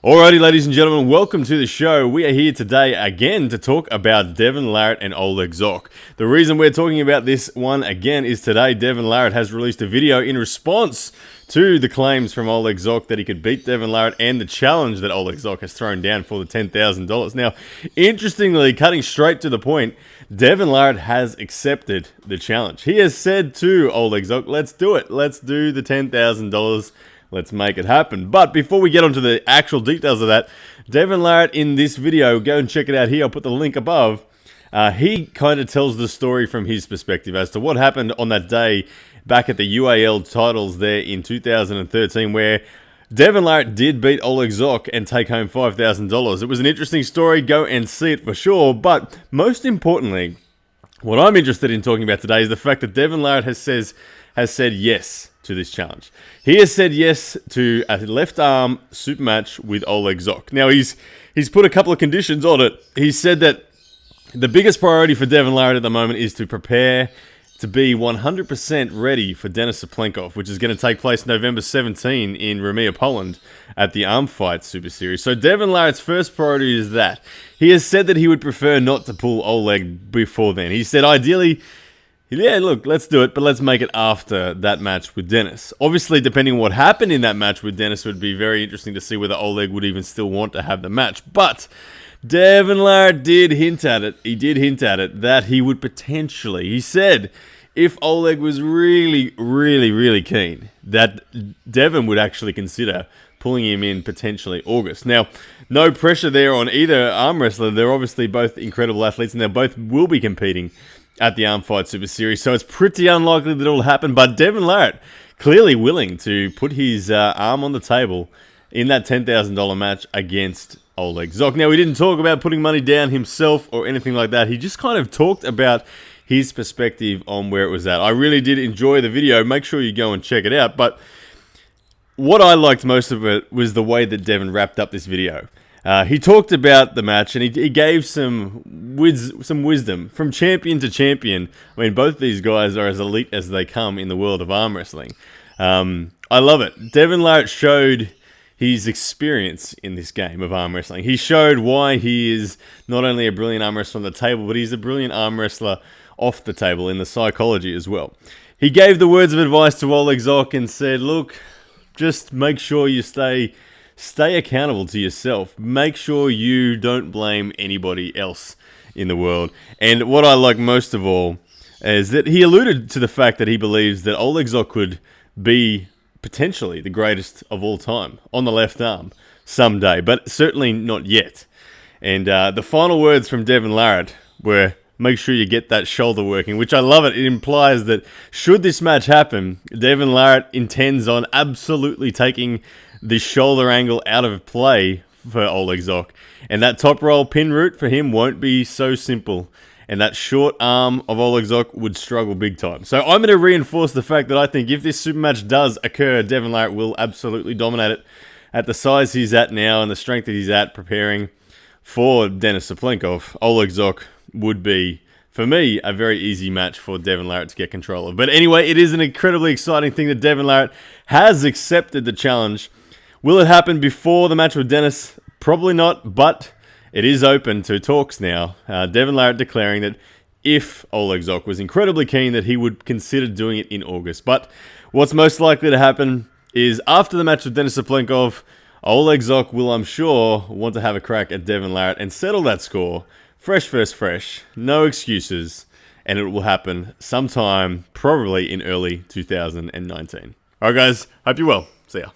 Alrighty, ladies and gentlemen, welcome to the show. We are here today again to talk about Devon Larratt and Oleg Zhokh. The reason we're talking about this one again is today Devon Larratt has released a video in response to the claims from Oleg Zhokh that he could beat Devon Larratt and the challenge that Oleg Zhokh has thrown down for the $10,000. Now, interestingly, cutting straight to the point, Devon Larratt has accepted the challenge. He has said to Oleg Zhokh, let's do it. Let's do the $10,000. Let's make it happen. But before we get onto the actual details of that, Devon Larratt in this video, go and check it out here. I'll put the link above. He kind of tells the story from his perspective as to what happened on that day back at the UAL titles there in 2013, where Devon Larratt did beat Oleg Zhokh and take home $5,000. It was an interesting story. Go and see it for sure. But most importantly, what I'm interested in talking about today is the fact that Devon Larratt has said yes to this challenge. He has said yes to a left arm super match with Oleg Zhokh. Now he's put a couple of conditions on it. He said that the biggest priority for Devon Larratt at the moment is to prepare to be 100% ready for Denis Cyplenkov, which is going to take place November 17 in Romania, Poland at the Arm Fight Super Series. So Devon Larratt's first priority is that. He has said that he would prefer not to pull Oleg before then. He said ideally, yeah, look, let's do it, but let's make it after that match with Denis. Obviously, depending on what happened in that match with Denis, it would be very interesting to see whether Oleg would even still want to have the match. But Devon Larratt did hint at it. He did hint at it that he would potentially, he said, if Oleg was really, really, really keen, that Devon would actually consider pulling him in potentially August. Now, no pressure there on either arm wrestler. They're obviously both incredible athletes, and they both will be competing at the Arm Fight Super Series, so it's pretty unlikely that it'll happen, but Devon Larratt clearly willing to put his arm on the table in that $10,000 match against Oleg Zhokh. Now, he didn't talk about putting money down himself or anything like that. He just kind of talked about his perspective on where it was at. I really did enjoy the video. Make sure you go and check it out, but what I liked most of it was the way that Devon wrapped up this video. He talked about the match, and he gave some wisdom from champion to champion. I mean, both these guys are as elite as they come in the world of arm wrestling. I love it. Devon Larratt showed his experience in this game of arm wrestling. He showed why he is not only a brilliant arm wrestler on the table, but he's a brilliant arm wrestler off the table in the psychology as well. He gave the words of advice to Oleg Zhokh and said, look, just make sure you stay accountable to yourself. Make sure you don't blame anybody else in the world. And what I like most of all is that he alluded to the fact that he believes that Oleg Zhokh could be potentially the greatest of all time on the left arm someday, but certainly not yet. And the final words from Devon Larratt were, make sure you get that shoulder working, which I love it. It implies that should this match happen, Devon Larratt intends on absolutely taking the shoulder angle out of play for Oleg Zhokh. And that top roll pin route for him won't be so simple. And that short arm of Oleg Zhokh would struggle big time. So I'm going to reinforce the fact that I think if this super match does occur, Devon Larratt will absolutely dominate it at the size he's at now and the strength that he's at preparing for Denis Cyplenkov. Oleg Zhokh would be, for me, a very easy match for Devon Larratt to get control of. But anyway, it is an incredibly exciting thing that Devon Larratt has accepted the challenge. Will it happen before the match with Denis? Probably not, but it is open to talks now. Devon Larratt declaring that if Oleg Zhokh was incredibly keen, that he would consider doing it in August. But what's most likely to happen is after the match with Denis Cyplenkov, Oleg Zhokh will, I'm sure, want to have a crack at Devon Larratt and settle that score. Fresh first fresh, no excuses, and it will happen sometime, probably in early 2019. Alright guys, hope you're well. See ya.